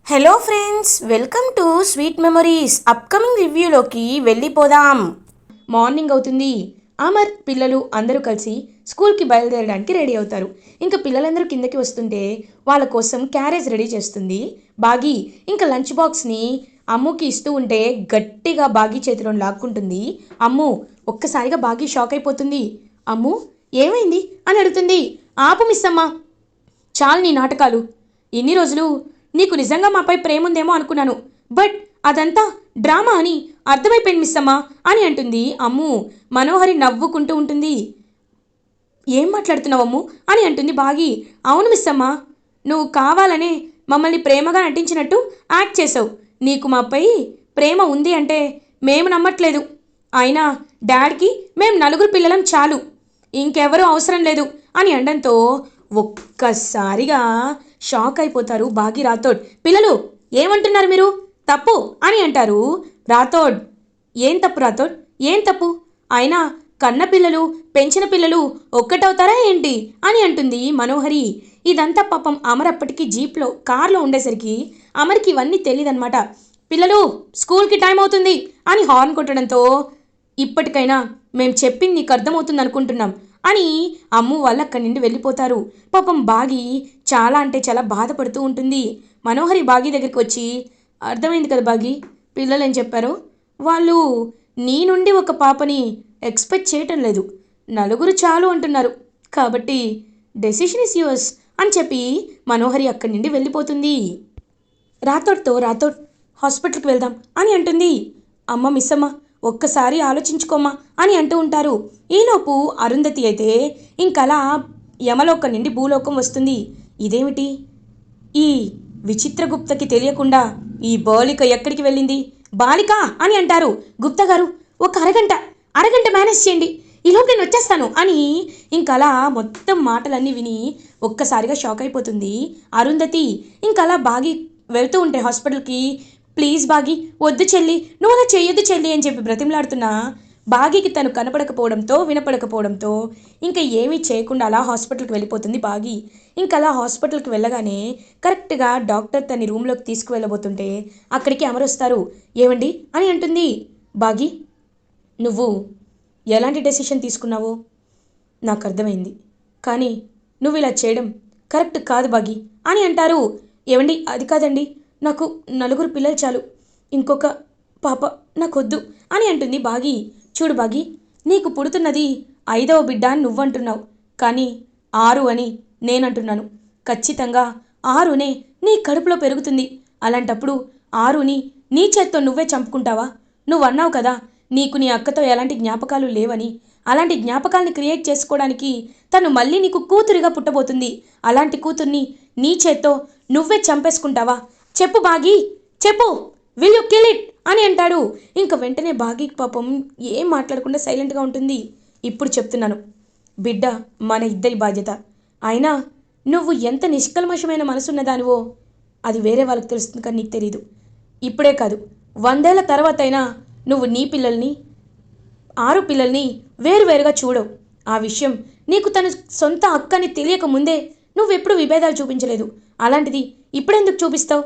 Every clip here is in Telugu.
Hello friends, welcome to sweet memories. Upcoming రివ్యూలోకి వెళ్ళిపోదాం. మార్నింగ్ అవుతుంది. అమర్ పిల్లలు అందరూ కలిసి స్కూల్కి బయలుదేరడానికి రెడీ అవుతారు. ఇంకా పిల్లలందరూ కిందకి వస్తుంటే వాళ్ళ కోసం క్యారేజ్ రెడీ చేస్తుంది బాగి. ఇంకా లంచ్ బాక్స్ని అమ్ముకి ఇస్తూ ఉంటే గట్టిగా బాగి చేతిలో లాక్కుంటుంది అమ్ము. ఒక్కసారిగా బాగి షాక్ అయిపోతుంది. అమ్ము, ఏమైంది అని అడుగుతుంది. ఆపు మిస్ అమ్మ, చాలు నీ నాటకాలు. ఇన్ని రోజులు నీకు నిజంగా మాపై ప్రేమ ఉందేమో అనుకున్నాను, బట్ అదంతా డ్రామా అని అర్థమైపోయింది మిస్ అమ్మా అని అంటుంది అమ్ము. మనోహరి నవ్వుకుంటూ ఉంటుంది. ఏం మాట్లాడుతున్నావు అమ్ము అని అంటుంది బాగి. అవును మిస్ అమ్మా, నువ్వు కావాలనే మమ్మల్ని ప్రేమగా నటించినట్టు యాక్ట్ చేసావు. నీకు మాపై ప్రేమ ఉంది అంటే మేము నమ్మట్లేదు. అయినా డాడ్కి మేము నలుగురు పిల్లలం చాలు, ఇంకెవరూ అవసరం లేదు అని అనడంతో ఒక్కసారిగా షాక్ అయిపోతారు బాగి రాథోడ్. పిల్లలు, ఏమంటున్నారు మీరు? తప్పు అని అంటారు రాథోడ్. ఏం తప్పు రాథోడ్, ఏం తప్పు? అయినా కన్న పిల్లలు పెంచిన పిల్లలు ఒక్కటవుతారా ఏంటి అని అంటుంది మనోహరి. ఇదంతా పాపం అమర్ అప్పటికి జీప్లో కార్లో ఉండేసరికి అమర్కి ఇవన్నీ తెలియదన్నమాట. పిల్లలు, స్కూల్కి టైం అవుతుంది అని హార్న్ కొట్టడంతో ఇప్పటికైనా మేము చెప్పింది నీకు అర్థమవుతుంది అనుకుంటున్నాం అని అమ్ము వాళ్ళు అక్కడి నుండి వెళ్ళిపోతారు. పాపం బాగి చాలా అంటే చాలా బాధపడుతూ ఉంటుంది. మనోహరి బాగి దగ్గరికి వచ్చి, అర్థమైంది కదా బాగి, పిల్లలు ఏం చెప్పారో? వాళ్ళు నీ నుండి ఒక పాపని ఎక్స్పెక్ట్ చేయటం లేదు, నలుగురు చాలు అంటున్నారు. కాబట్టి డెసిషన్ ఇస్ యువర్స్ అని చెప్పి మనోహరి అక్కడి నుండి వెళ్ళిపోతుంది. రాథోడ్ హాస్పిటల్కి వెళ్దాం అని అంటుంది. అమ్మ మిస్ అమ్మ, ఒక్కసారి ఆలోచించుకోమ్మా అని అంటూ ఉంటారు. ఈలోపు అరుంధతి అయితే ఇంకలా యమలోకం నుండి భూలోకం వస్తుంది. ఇదేమిటి, ఈ విచిత్రగుప్తకి తెలియకుండా ఈ బాలిక ఎక్కడికి వెళ్ళింది? బాలిక అని అంటారు. గుప్తా గారు, ఒక అరగంట మేనేజ్ చేయండి, ఈలోపు నేను వచ్చేస్తాను అని ఇంకలా మొత్తం మాటలన్నీ విని ఒక్కసారిగా షాక్ అయిపోతుంది అరుంధతి. ఇంకలా బాగి వెళ్తూ ఉంటే హాస్పిటల్కి, ప్లీజ్ బాగి వద్దు చెల్లి, నువ్వు అలా చేయొద్దు చెల్లి అని చెప్పి బ్రతిమలాడుతున్నా బాగికి తను కనపడకపోవడంతో వినపడకపోవడంతో ఇంకా ఏమీ చేయకుండా అలా హాస్పిటల్కి వెళ్ళిపోతుంది బాగి. ఇంకా అలా హాస్పిటల్కి వెళ్ళగానే కరెక్ట్గా డాక్టర్ తన రూమ్లోకి తీసుకువెళ్ళబోతుంటే అక్కడికి అమర్ వస్తారు. ఏమండి అని అంటుంది. బాగి, నువ్వు ఎలాంటి డెసిషన్ తీసుకున్నావో నాకు అర్థమైంది, కానీ నువ్వు ఇలా చేయడం కరెక్ట్ కాదు బాగి అని అంటారు. ఏమండి, అది కాదండి, నాకు నలుగురు పిల్లలు చాలు, ఇంకొక పాప నాకొద్దు అని అంటుంది బాగి. చూడు బాగి, నీకు పుడుతున్నది 5వ బిడ్డ అని నువ్వంటున్నావు, కానీ 6 అని నేనంటున్నాను. ఖచ్చితంగా 6నే నీ కడుపులో పెరుగుతుంది. అలాంటప్పుడు 6ని నీ చేత్తో నువ్వే చంపుకుంటావా? నువ్వు అన్నావు కదా నీకు నీ అక్కతో ఎలాంటి జ్ఞాపకాలు లేవని. అలాంటి జ్ఞాపకాల్ని క్రియేట్ చేసుకోవడానికి తను మళ్ళీ నీకు కూతురిగా పుట్టబోతుంది. అలాంటి కూతుర్ని నీ చేత్తో నువ్వే చంపేసుకుంటావా? చెప్పు బాగి, చెప్పు, విల్ యూ కిల్ ఇట్ అని అంటాడు. ఇంక వెంటనే బాగి పాపం ఏం మాట్లాడకుండా సైలెంట్గా ఉంటుంది. ఇప్పుడు చెప్తున్నాను, బిడ్డ మన ఇద్దరి బాధ్యత. అయినా నువ్వు ఎంత నిష్కల్మషమైన మనసున్నదానివో అది వేరే వాళ్ళకి తెలుస్తుంది, కానీ నీకు తెలీదు. ఇప్పుడే కాదు, 100 ఏళ్ల తర్వాత అయినా నువ్వు నీ పిల్లల్ని 6 పిల్లల్ని వేరువేరుగా చూడవు. ఆ విషయం నీకు తన సొంత అక్కని తెలియక ముందే నువ్వెప్పుడు విభేదాలు చూపించలేదు. అలాంటిది ఇప్పుడెందుకు చూపిస్తావు?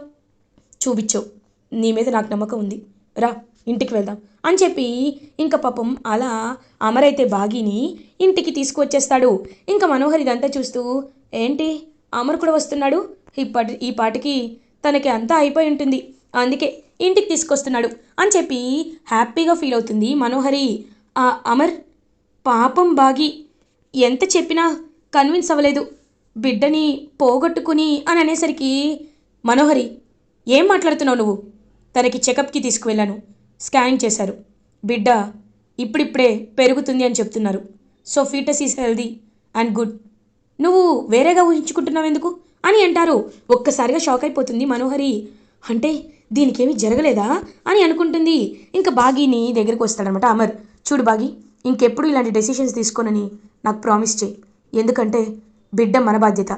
చూపించవు, నీ మీద నాకు నమ్మకం ఉంది, రా ఇంటికి వెళ్దాం అని చెప్పి ఇంకా పాపం అలా అమరైతే బాగిని ఇంటికి తీసుకువచ్చేస్తాడు. ఇంకా మనోహర్ ఇదంతా చూస్తూ, ఏంటి అమర్ కూడా వస్తున్నాడు, ఈ పాటికి తనకి అంతా అయిపోయి ఉంటుంది, అందుకే ఇంటికి తీసుకొస్తున్నాడు అని చెప్పి హ్యాపీగా ఫీల్ అవుతుంది మనోహరి. ఆ అమర్ పాపం బాగి ఎంత చెప్పినా కన్విన్స్ అవ్వలేదు, బిడ్డని పోగొట్టుకుని అని అనేసరికి, మనోహరి ఏం మాట్లాడుతున్నావు నువ్వు? తనకి చెకప్కి తీసుకువెళ్ళాను, స్కానింగ్ చేశారు, బిడ్డ ఇప్పుడిప్పుడే పెరుగుతుంది అని చెప్తున్నారు. So foetus is healthy and good. నువ్వు వేరేగా ఊహించుకుంటున్నావు ఎందుకు అని అంటారు. ఒక్కసారిగా షాక్ అయిపోతుంది మనోహరి. అంటే దీనికేమీ జరగలేదా అని అనుకుంటుంది. ఇంకా బాగిని దగ్గరికి వస్తాడనమాట అమర్. చూడు బాగి, ఇంకెప్పుడు ఇలాంటి డెసిషన్స్ తీసుకోనని నాకు ప్రామిస్ చేయి, ఎందుకంటే బిడ్డ మన బాధ్యత.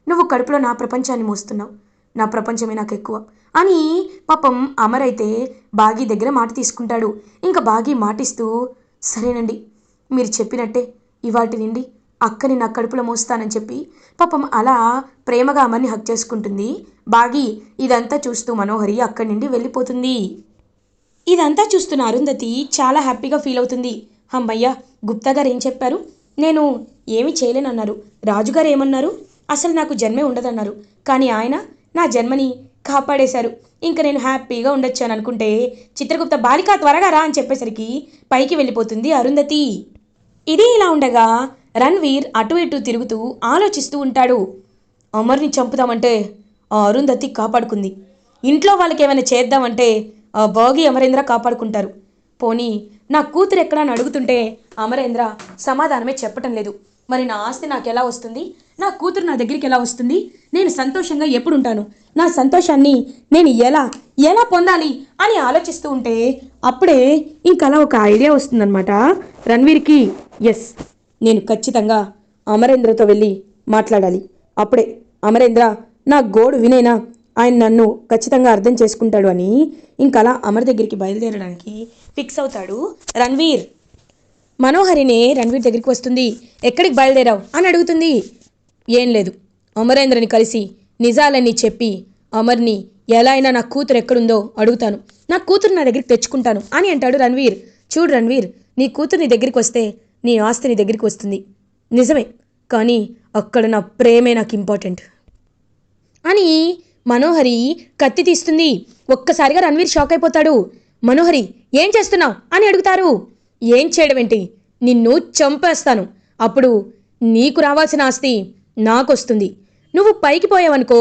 నువ్వు కడుపులో నా ప్రపంచాన్ని మోస్తున్నావు, నా ప్రపంచమే నాకు ఎక్కువ అని పాపం అమర్ అయితే బాగి దగ్గర మాట తీసుకుంటాడు. ఇంకా బాగి మాటిస్తూ, సరేనండి, మీరు చెప్పినట్టే ఇవాటి నుండి అక్కని నా కడుపులో మోస్తానని చెప్పి పాపం అలా ప్రేమగా అమర్ని హక్ చేసుకుంటుంది బాగి. ఇదంతా చూస్తూ మనోహరి అక్కడి నుండి వెళ్ళిపోతుంది. ఇదంతా చూస్తున్న అరుంధతి చాలా హ్యాపీగా ఫీల్ అవుతుంది. అమ్మయ్య, గుప్తా గారు ఏం చెప్పారు? నేను ఏమి చేయలేనన్నారు. రాజుగారు ఏమన్నారు? అసలు నాకు జన్మే ఉండదన్నారు. కానీ ఆయన నా జన్మని కాపాడేశారు. ఇంక నేను హ్యాపీగా ఉండొచ్చాను అనుకుంటే చిత్రగుప్త బాలిక త్వరగా రా అని చెప్పేసరికి పైకి వెళ్ళిపోతుంది అరుంధతి. ఇది ఇలా ఉండగా రణ్వీర్ అటు ఇటు తిరుగుతూ ఆలోచిస్తూ ఉంటాడు. అమర్ని చంపుదామంటే ఆ అరుంధతి కాపాడుకుంది. ఇంట్లో వాళ్ళకి ఏమైనా చేద్దామంటే ఆ బాగి అమరేంద్ర కాపాడుకుంటారు. పోనీ నా కూతురు ఎక్కడా అని అడుగుతుంటే అమరేంద్ర సమాధానమే చెప్పటం లేదు. మరి నా ఆస్తి నాకు ఎలా వస్తుంది? నా కూతురు నా దగ్గరికి ఎలా వస్తుంది? నేను సంతోషంగా ఎప్పుడుంటాను? నా సంతోషాన్ని నేను ఎలా ఎలా పొందాలి అని ఆలోచిస్తూ ఉంటే అప్పుడే ఇంకలా ఒక ఐడియా వస్తుందన్నమాట రణ్వీర్కి. ఎస్, నేను ఖచ్చితంగా అమరేంద్రతో వెళ్ళి మాట్లాడాలి. అప్పుడే అమరేంద్ర నా గోడు వినేనా ఆయన నన్ను ఖచ్చితంగా అర్థం చేసుకుంటాడు అని ఇంకలా అమర్ దగ్గరికి బయలుదేరడానికి ఫిక్స్ అవుతాడు రణ్వీర్. మనోహరినే రణ్వీర్ దగ్గరికి వస్తుంది. ఎక్కడికి బయలుదేరావు అని అడుగుతుంది. ఏం లేదు, అమరేంద్రని కలిసి నిజాలన్నీ చెప్పి అమర్ని ఎలా అయినా నా కూతురు ఎక్కడుందో అడుగుతాను, నా కూతురు నా దగ్గరికి తెచ్చుకుంటాను అని అంటాడు రణ్వీర్. చూడు రణ్వీర్, నీ కూతురు నీ దగ్గరికి వస్తే నీ ఆస్తి నీ దగ్గరికి వస్తుంది నిజమే, కానీ అక్కడ నా ప్రేమే నాకు ఇంపార్టెంట్ అని మనోహరి కత్తి తీస్తుంది. ఒక్కసారిగా రణ్వీర్ షాక్ అయిపోతాడు. మనోహరి, ఏం చేస్తున్నావు అని అడుగుతారు. ఏం చేయడం ఏంటి, నిన్ను చంపేస్తాను. అప్పుడు నీకు రావాల్సిన ఆస్తి నాకొస్తుంది. నువ్వు పైకి పోయావనుకో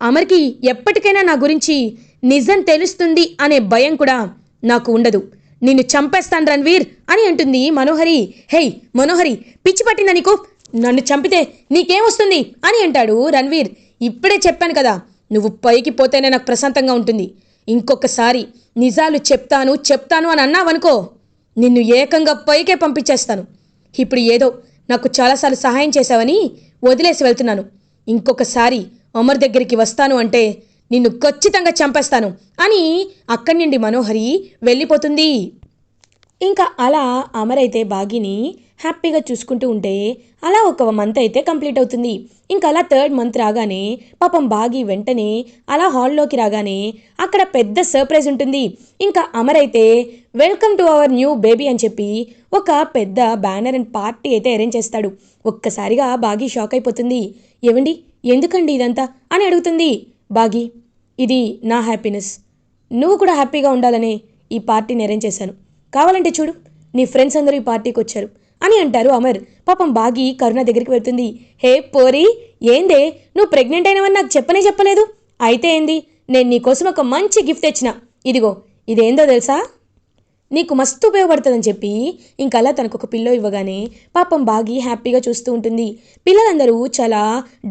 అమర్కి ఎప్పటికైనా నా గురించి నిజం తెలుస్తుంది అనే భయం కూడా నాకు ఉండదు. నిన్ను చంపేస్తాను రణ్వీర్ అని అంటుంది మనోహరి. హేయ్ మనోహరి, పిచ్చి పట్టిందా నీకు? నన్ను చంపితే నీకేమొస్తుంది అని అంటాడు రణ్వీర్. ఇప్పుడే చెప్పాను కదా, నువ్వు పైకి పోతేనే నాకు ప్రశాంతంగా ఉంటుంది. ఇంకొకసారి నిజాలు చెప్తాను అని అన్నావనుకో నిన్ను ఏకంగా పైకే పంపించేస్తాను. ఇప్పుడు ఏదో నాకు చాలాసార్లు సహాయం చేశావని వదిలేసి వెళ్తున్నాను. ఇంకొకసారి అమర్ దగ్గరికి వస్తాను అంటే నిన్ను ఖచ్చితంగా చంపేస్తాను అని అక్కడి నుండి మనోహరి వెళ్ళిపోతుంది. ఇంకా అలా అమర్ అయితే బాగిని హ్యాపీగా చూసుకుంటూ ఉంటే అలా ఒక మంత్ అయితే కంప్లీట్ అవుతుంది. ఇంకా అలా 3rd మంత్ రాగానే పాపం బాగి వెంటనే అలా హాల్లోకి రాగానే అక్కడ పెద్ద సర్ప్రైజ్ ఉంటుంది. ఇంకా అమర్ అయితే welcome to our new baby అని చెప్పి ఒక పెద్ద బ్యానర్ అండ్ పార్టీ అయితే అరేంజ్ చేస్తాడు. ఒక్కసారిగా బాగి షాక్ అయిపోతుంది. ఏవండి, ఎందుకండి ఇదంతా అని అడుగుతుంది. బాగి, ఇది నా హ్యాపీనెస్, నువ్వు కూడా హ్యాపీగా ఉండాలనే ఈ పార్టీని అరేంజ్ చేశాను. కావాలంటే చూడు, నీ ఫ్రెండ్స్ అందరూ ఈ పార్టీకి వచ్చారు అని అంటారు అమర్. పాపం బాగి కరుణ దగ్గరికి వెళ్తుంది. హే పోరి, ఏందే నువ్వు ప్రెగ్నెంట్ అయినవని నాకు చెప్పలేదు? అయితే ఏంది, నేను నీకోసం ఒక మంచి గిఫ్ట్ తెచ్చిన. ఇదిగో, ఇదేందో తెలుసా, నీకు మస్తు ఉపయోగపడుతుందని చెప్పి ఇంకలా తనకు ఒక పిల్లో ఇవ్వగానే పాపం బాగి హ్యాపీగా చూస్తూ ఉంటుంది. పిల్లలందరూ చాలా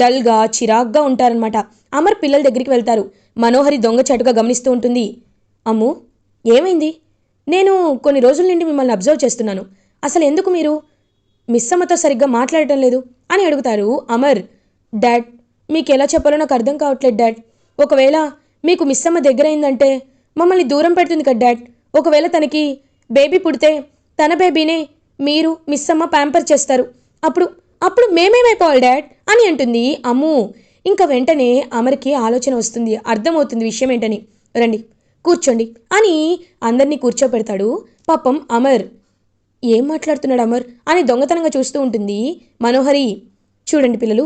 డల్గా చిరాగ్గా ఉంటారనమాట. అమర్ పిల్లల దగ్గరికి వెళ్తారు. మనోహరి దొంగచాటుగా గమనిస్తూ ఉంటుంది. అమ్ము, ఏమైంది? నేను కొన్ని రోజుల నుండి మిమ్మల్ని అబ్జర్వ్ చేస్తున్నాను. అసలు ఎందుకు మీరు మిస్ అమ్మతో సరిగ్గా మాట్లాడటం లేదు అని అడుగుతారు అమర్. డాడ్, మీకు ఎలా చెప్పాలో నాకు అర్థం కావట్లేదు డాడ్. ఒకవేళ మీకు మిస్ అమ్మ దగ్గరైందంటే మమ్మల్ని దూరం పెడుతుంది కదా డాడ్. ఒకవేళ తనకి బేబీ పుడితే తన బేబీనే మీరు మిస్ అమ్మ ప్యాంపర్ చేస్తారు. అప్పుడు మేమేమైపోవాలి డాడ్ అని అంటుంది అమ్ము. ఇంకా వెంటనే అమర్కి ఆలోచన వస్తుంది, అర్థమవుతుంది విషయం ఏంటని. రండి కూర్చోండి అని అందరినీ కూర్చోపెడతాడు. పాపం అమర్ ఏం మాట్లాడుతున్నాడు అమర్ అని దొంగతనంగా చూస్తూ ఉంటుంది మనోహరి. చూడండి పిల్లలు,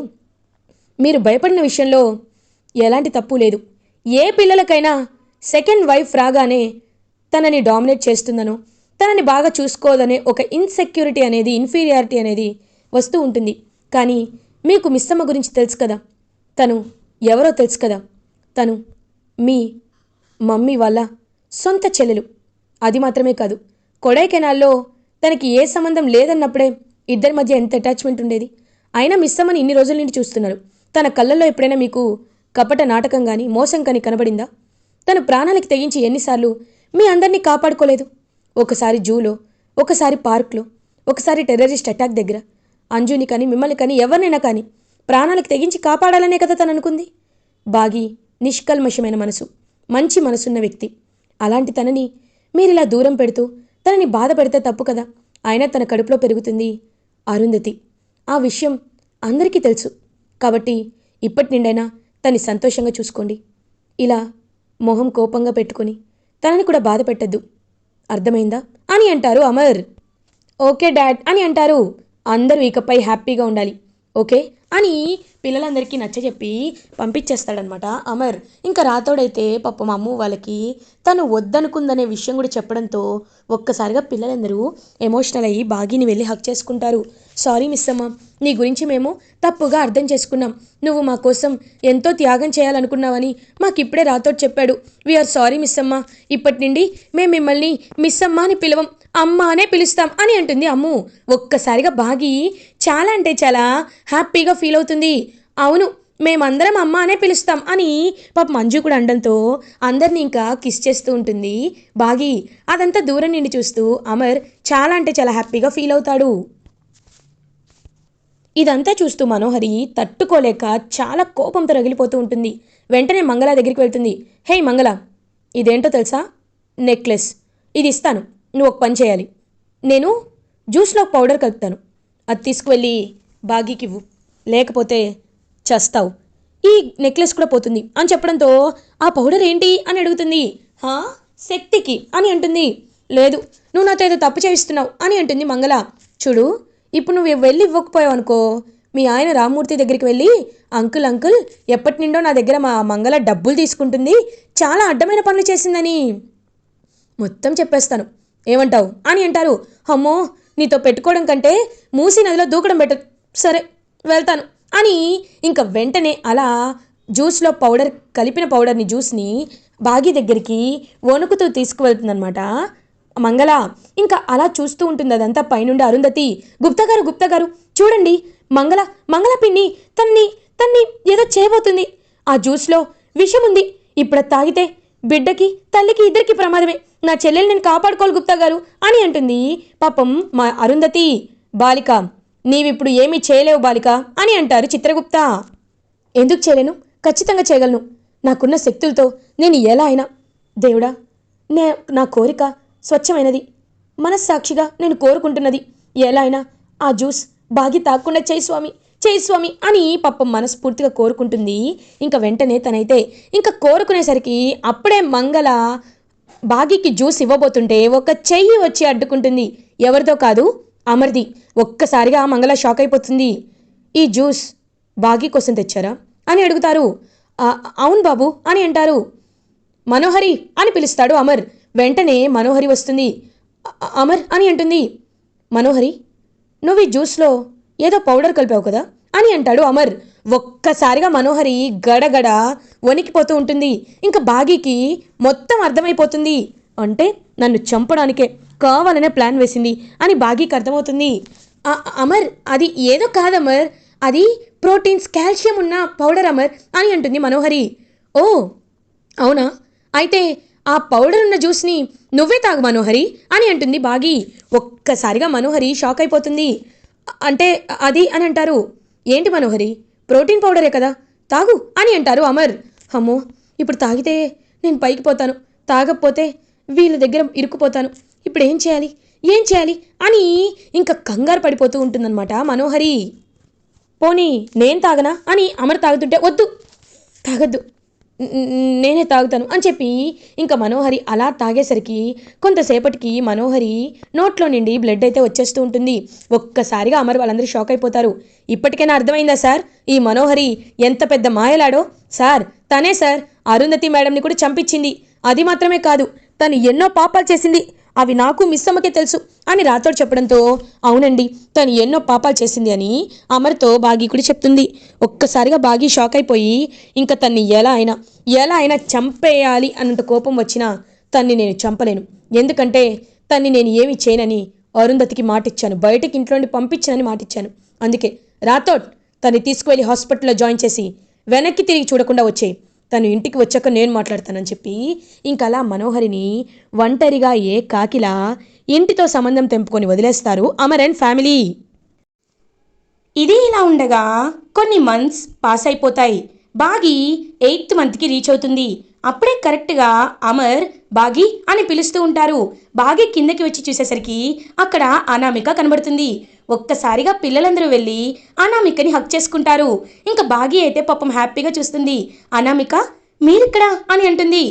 మీరు భయపడిన విషయంలో ఎలాంటి తప్పు లేదు. ఏ పిల్లలకైనా సెకండ్ వైఫ్ రాగానే తనని డామినేట్ చేస్తుందనో తనని బాగా చూసుకోదనే ఒక ఇన్సెక్యూరిటీ అనేది, ఇన్ఫీరియారిటీ అనేది వస్తూ ఉంటుంది. కానీ మీకు మిస్సమ్మ గురించి తెలుసు కదా, తను ఎవరో తెలుసు కదా, తను మీ మమ్మీ వాళ్ళ సొంత చెల్లెలు. అది మాత్రమే కాదు, కొడైకెనాల్లో తనకి ఏ సంబంధం లేదన్నప్పుడే ఇద్దరి మధ్య ఎంత అటాచ్మెంట్ ఉండేది. అయినా మిస్సమ్మని ఇన్ని రోజుల నుండి చూస్తున్నారు. తన కళ్ళల్లో ఎప్పుడైనా మీకు కపట నాటకం కానీ మోసం కానీ కనబడిందా? తను ప్రాణాలకి తెగించి ఎన్నిసార్లు మీ అందరినీ కాపాడుకోలేదు. ఒకసారి జూలో, ఒకసారి పార్క్లో, ఒకసారి టెర్రరిస్ట్ అటాక్ దగ్గర. అంజుని కానీ మిమ్మల్ని కానీ ఎవరినైనా కానీ ప్రాణాలకు తెగించి కాపాడాలనే కదా తను అనుకుంది. బాగి నిష్కల్మషమైన మనసు, మంచి మనసున్న వ్యక్తి. అలాంటి తనని మీరిలా దూరం పెడుతూ తనని బాధ పెడితే తప్పు కదా. అయినా తన కడుపులో పెరుగుతుంది అరుంధతి. ఆ విషయం అందరికీ తెలుసు. కాబట్టి ఇప్పటి నుండైనా తన్ని సంతోషంగా చూసుకోండి. ఇలా మొహం కోపంగా పెట్టుకొని తనని కూడా బాధ పెట్టద్దు. అర్థమైందా అని అంటారు అమర్. ఓకే డాడ్ అని అంటారు. అందరూ ఇకపై హ్యాపీగా ఉండాలి, ఓకే అని పిల్లలందరికీ నచ్చజెప్పి పంపించేస్తాడనమాట అమర్. ఇంకా రాతోడైతే పాపం అమ్ము వాళ్ళకి తను వద్దనుకుందనే విషయం కూడా చెప్పడంతో ఒక్కసారిగా పిల్లలందరూ ఎమోషనల్ అయ్యి బాగీని వెళ్ళి హక్ చేసుకుంటారు. సారీ మిస్ అమ్మ, నీ గురించి మేము తప్పుగా అర్థం చేసుకున్నాం. నువ్వు మా కోసం ఎంతో త్యాగం చేయాలనుకున్నావని మాకిప్పుడే రాతోడు చెప్పాడు. వీఆర్ సారీ మిస్ అమ్మ, ఇప్పటి నుండి మేము మిమ్మల్ని మిస్ అమ్మ అని పిలవం, అమ్మ అనే పిలుస్తాం అని అంటుంది అమ్ము. ఒక్కసారిగా బాగి చాలా అంటే చాలా హ్యాపీగా ఫీల్ అవుతుంది. అవును, మేమందరం అమ్మ అనే పిలుస్తాం అని పాప మంజు కూడా అనడంతో అందరినీ ఇంకా కిస్ చేస్తూ ఉంటుంది బాగి. అదంతా దూరం నుండి చూస్తూ అమర్ చాలా అంటే చాలా హ్యాపీగా ఫీల్ అవుతాడు. ఇదంతా చూస్తూ మనోహరి తట్టుకోలేక చాలా కోపంతో రగిలిపోతూ ఉంటుంది. వెంటనే మంగళ దగ్గరికి వెళ్తుంది. హే మంగళ, ఇదేంటో తెలుసా? నెక్లెస్. ఇది ఇస్తాను, నువ్వు ఒక పని చేయాలి. నేను జ్యూస్లో పౌడర్ కలుపుతాను, అది తీసుకువెళ్ళి బాగీకి ఇవ్వు, లేకపోతే చస్తావు. ఈ నెక్లెస్ కూడా పోతుంది అని చెప్పడంతో ఆ పౌడర్ ఏంటి అని అడుగుతుంది. శక్తికి అని అంటుంది. లేదు, నువ్వు నాతో ఏదో తప్పు చేయిస్తున్నావు అని అంటుంది మంగళ. చూడు, ఇప్పుడు నువ్వు వెళ్ళి ఇవ్వకపోయావు అనుకో, మీ ఆయన రామ్మూర్తి దగ్గరికి వెళ్ళి అంకుల్ అంకుల్ ఎప్పటి నుండో నా దగ్గర మా మంగళ డబ్బులు తీసుకుంటుంది, చాలా అడ్డమైన పనులు చేసిందని మొత్తం చెప్పేస్తాను, ఏమంటావు అని అంటారు. అమ్మో, నీతో పెట్టుకోవడం కంటే మూసీ నదిలో దూకడం బెటర్, సరే వెళ్తాను అని ఇంకా వెంటనే అలా జ్యూస్లో పౌడర్ కలిపిన పౌడర్ని జ్యూస్ని బాగి దగ్గరికి వణుకుతూ తీసుకువెళ్తుందనమాట మంగళ. ఇంకా అలా చూస్తూ ఉంటుంది అదంతా పైనుండి అరుంధతి. గుప్తా గారు చూడండి, మంగళ పిన్ని తన్ని ఏదో చేయబోతుంది. ఆ జ్యూస్లో విషం ఉంది, ఇప్పుడు తాగితే బిడ్డకి తల్లికి ఇద్దరికి ప్రమాదమే. నా చెల్లెలు నేను కాపాడుకోవాలి గుప్తా గారు అని అంటుంది. పాపం మా అరుంధతి. బాలిక, నీవిప్పుడు ఏమీ చేయలేవు బాలిక అని అంటారు చిత్రగుప్త. ఎందుకు చేయలేను? ఖచ్చితంగా చేయగలను. నాకున్న శక్తులతో నేను ఎలా అయినా. దేవుడా, నా కోరిక స్వచ్ఛమైనది, మనస్సాక్షిగా నేను కోరుకుంటున్నది. ఎలా అయినా ఆ జ్యూస్ బాగి తాగకుండా చేయి స్వామి అని పాపం మనస్ఫూర్తిగా కోరుకుంటుంది. ఇంకా వెంటనే తనైతే ఇంకా కోరుకునేసరికి అప్పుడే మంగళ బాగికి జ్యూస్ ఇవ్వబోతుంటే ఒక చెయ్యి వచ్చి అడ్డుకుంటుంది. ఎవరితో కాదు, అమర్ది. ఒక్కసారిగా మంగళ షాక్ అయిపోతుంది. ఈ జ్యూస్ బాగి కోసం తెచ్చారా అని అడుగుతారు. అవును బాబు అని అంటారు. మనోహరి అని పిలుస్తాడు అమర్. వెంటనే మనోహరి వస్తుంది. అమర్ అని అంటుంది. మనోహరి, నువ్వు ఈ జ్యూస్లో ఏదో పౌడర్ కలిపావు కదా అని అంటాడు అమర్. ఒక్కసారిగా మనోహరి గడగడ వణికిపోతూ ఉంటుంది. ఇంకా బాగీకి మొత్తం అర్థమైపోతుంది. అంటే నన్ను చంపడానికే కావాలనే ప్లాన్ వేసింది అని బాగీకి అర్థమవుతుంది. అమర్, అది ఏదో కాదమర్, అది ప్రోటీన్స్ కాల్షియం ఉన్న పౌడర్ అమర్ అని అంటుంది మనోహరి. ఓ అవునా, అయితే ఆ పౌడర్ ఉన్న జ్యూస్ని నువ్వే తాగు మనోహరి అని అంటుంది బాగి. ఒక్కసారిగా మనోహరి షాక్ అయిపోతుంది. అంటే అది అని అంటారు. ఏంటి మనోహరి, ప్రోటీన్ పౌడరే కదా, తాగు అని అంటారు అమర్. అమ్మో, ఇప్పుడు తాగితే నేను పైకి పోతాను, తాగకపోతే వీళ్ళ దగ్గర ఇరుక్కుపోతాను, ఇప్పుడు ఏం చేయాలి అని ఇంకా కంగారు పడిపోతూ ఉంటుందన్నమాట మనోహరి. పోనీ నేను తాగనా అని అమర్ తాగుతుంటే, వద్దు తాగద్దు, నేనే తాగుతాను అని చెప్పి ఇంకా మనోహరి అలా తాగేసరికి కొంతసేపటికి మనోహరి నోట్లో నుండి బ్లడ్ అయితే వచ్చేస్తూ ఉంటుంది. ఒక్కసారిగా అమర్ వాళ్ళందరూ షాక్ అయిపోతారు. ఇప్పటికైనా అర్థమైందా సార్, ఈ మనోహరి ఎంత పెద్ద మాయలాడో? సార్, తనే సార్ అరుంధతి మేడంని కూడా చంపించింది. అది మాత్రమే కాదు, తను ఎన్నో పాపాలు చేసింది, అవి నాకు మిస్ అమ్మకే తెలుసు అని రాతోడు చెప్పడంతో అవునండి, తను ఎన్నో పాపాలు చేసింది అని అమర్తో బాగి కూడా చెప్తుంది. ఒక్కసారిగా బాగి షాక్ అయిపోయి ఇంకా తన్ని ఎలా అయినా చంపేయాలి అన్నంత కోపం వచ్చినా తన్ని నేను చంపలేను, ఎందుకంటే తన్ని నేను ఏమి చేయనని అరుంధతికి మాటిచ్చాను, బయటకి ఇంట్లో నుండి పంపించానని మాటిచ్చాను. అందుకే రాతోడ్, తన్ని తీసుకువెళ్ళి హాస్పిటల్లో జాయిన్ చేసి వెనక్కి తిరిగి చూడకుండా వచ్చేయి, తను ఇంటికి వచ్చాక నేను మాట్లాడతానని చెప్పి ఇంకా అలా మనోహరిని ఒంటరిగా ఏ కాకిలా ఇంటితో సంబంధం తెంపుకొని వదిలేస్తారు అమర్ అండ్ ఫ్యామిలీ. ఇది ఇలా ఉండగా కొన్ని మంత్స్ పాస్ అయిపోతాయి. బాగి 8th మంత్కి రీచ్ అవుతుంది. అప్పుడే కరెక్ట్గా అమర్ బాగి అని పిలుస్తూ ఉంటారు. బాగి కిందకి వచ్చి చూసేసరికి అక్కడ అనామిక కనబడుతుంది. ఒక్కసారిగా పిల్లలందరూ వెళ్ళి అనామికని హక్ చేసుకుంటారు. ఇంకా బాగి అయితే పాపం హ్యాపీగా చూస్తుంది. అనామిక మీరిక్కడ అని అంటుంది.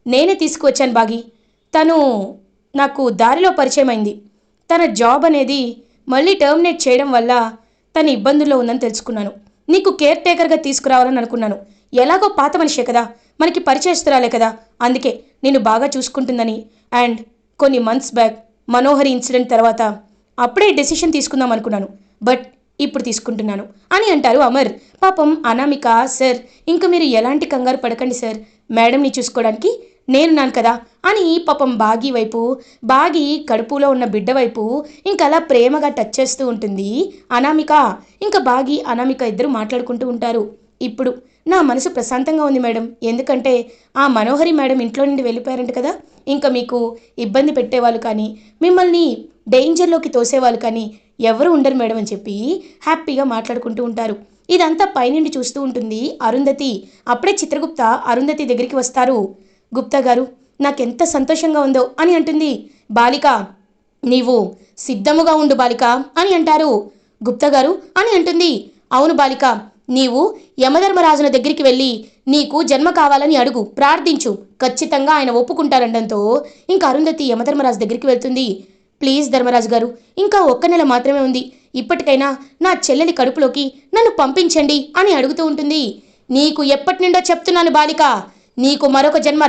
నేనే తీసుకువచ్చాను బాగి. తను నాకు దారిలో పరిచయం అయింది. తన జాబ్ అనేది మళ్ళీ టర్మినేట్ చేయడం వల్ల తన ఇబ్బందుల్లో ఉందని తెలుసుకున్నాను. నీకు కేర్ టేకర్గా తీసుకురావాలని అనుకున్నాను. ఎలాగో పాత మనిషే కదా, మనకి పరిచయస్తురాలే కదా, అందుకే నేను బాగా చూసుకుంటుందని. అండ్ కొన్ని మంత్స్ బ్యాక్ మనోహరి ఇన్సిడెంట్ తర్వాత అప్పుడే డెసిషన్ తీసుకుందాం అనుకున్నాను, బట్ ఇప్పుడు తీసుకుంటున్నాను అని అంటారు అమర్. పాపం అనామిక, సార్ ఇంకా మీరు ఎలాంటి కంగారు పడకండి సార్, మేడంని చూసుకోవడానికి నేనున్నాను కదా అని పాపం బాగి వైపు, బాగి కడుపులో ఉన్న బిడ్డ వైపు ఇంకలా ప్రేమగా టచ్ చేస్తూ ఉంటుంది అనామిక. ఇంకా బాగి అనామిక ఇద్దరు మాట్లాడుకుంటూ ఉంటారు. ఇప్పుడు నా మనసు ప్రశాంతంగా ఉంది మేడం, ఎందుకంటే ఆ మనోహరి మేడం ఇంట్లో నుండి వెళ్ళిపోయారంట కదా, ఇంకా మీకు ఇబ్బంది పెట్టేవాళ్ళు కానీ మిమ్మల్ని డేంజర్లోకి తోసేవాళ్ళు కానీ ఎవరు ఉండరు మేడం అని చెప్పి హ్యాపీగా మాట్లాడుకుంటూ ఉంటారు. ఇదంతా పైనుండి చూస్తూ ఉంటుంది అరుంధతి. అప్పుడే చిత్రగుప్త అరుంధతి దగ్గరికి వస్తారు. గుప్తా గారు నాకెంత సంతోషంగా ఉందో అని అంటుంది. బాలిక నీవు సిద్ధముగా ఉండు బాలిక అని అంటారు. గుప్తా గారు అని అంటుంది. అవును బాలిక, నీవు యమధర్మరాజున దగ్గరికి వెళ్ళి నీకు జన్మ కావాలని అడుగు, ప్రార్థించు, ఖచ్చితంగా ఆయన ఒప్పుకుంటారనడంతో ఇంకా అరుంధతి యమధర్మరాజు దగ్గరికి వెళ్తుంది. ప్లీజ్ ధర్మరాజు గారు, ఇంకా 1 నెల మాత్రమే ఉంది, ఇప్పటికైనా నా చెల్లెలి కడుపులోకి నన్ను పంపించండి అని అడుగుతూ ఉంటుంది. నీకు ఎప్పటి నుండో చెప్తున్నాను బాలిక, నీకు మరొక జన్మ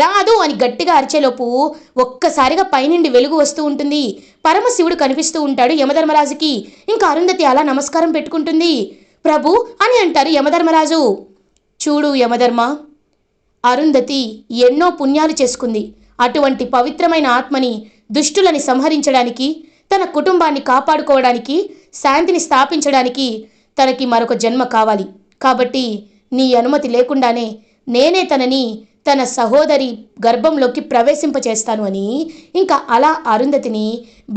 రాదు అని గట్టిగా అరిచేలోపు ఒక్కసారిగా పైనుండి వెలుగు వస్తూ ఉంటుంది. పరమశివుడు కనిపిస్తూ ఉంటాడు యమధర్మరాజుకి. ఇంకా అరుంధతి అలా నమస్కారం పెట్టుకుంటుంది. ప్రభు అని అంటారు యమధర్మరాజు. చూడు యమధర్మ, అరుంధతి ఎన్నో పుణ్యాలు చేసుకుంది. అటువంటి పవిత్రమైన ఆత్మని దుష్టులని సంహరించడానికి, తన కుటుంబాన్ని కాపాడుకోవడానికి, శాంతిని స్థాపించడానికి తనకి మరొక జన్మ కావాలి. కాబట్టి నీ అనుమతి లేకుండానే నేనే తనని తన సహోదరి గర్భంలోకి ప్రవేశింపచేస్తాను అని ఇంకా అలా అరుంధతిని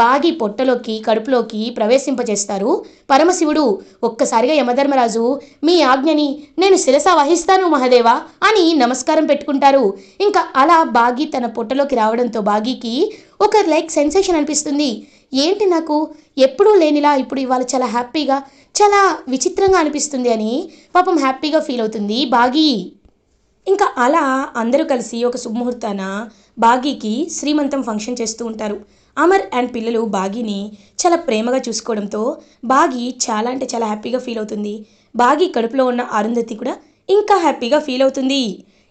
బాగి పొట్టలోకి కడుపులోకి ప్రవేశింపచేస్తారు పరమశివుడు. ఒక్కసారిగా యమధర్మరాజు మీ ఆజ్ఞని నేను శిరస వహిస్తాను మహాదేవా అని నమస్కారం పెట్టుకుంటారు. ఇంకా అలా బాగి తన పొట్టలోకి రావడంతో బాగికి ఒక సెన్సేషన్ అనిపిస్తుంది. ఏంటి నాకు ఎప్పుడూ లేనిలా ఇప్పుడు ఇవాళ చాలా హ్యాపీగా, చాలా విచిత్రంగా అనిపిస్తుంది అని పాపం హ్యాపీగా ఫీల్ అవుతుంది బాగి. ఇంకా అలా అందరూ కలిసి ఒక శుభముహూర్తాన బాగీకి శ్రీమంతం ఫంక్షన్ చేస్తూ ఉంటారు. అమర్ అండ్ పిల్లలు బాగీని చాలా ప్రేమగా చూసుకోవడంతో బాగి చాలా అంటే చాలా హ్యాపీగా ఫీల్ అవుతుంది. బాగి కడుపులో ఉన్న అరుంధతి కూడా ఇంకా హ్యాపీగా ఫీల్ అవుతుంది.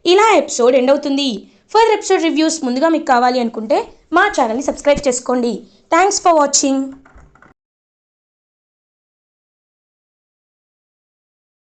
ఇలా ఎపిసోడ్ ఎండ్ అవుతుంది. ఫర్దర్ ఎపిసోడ్ రివ్యూస్ ముందుగా మీకు కావాలి అనుకుంటే మా ఛానల్ని సబ్స్క్రైబ్ చేసుకోండి. Thanks for watching.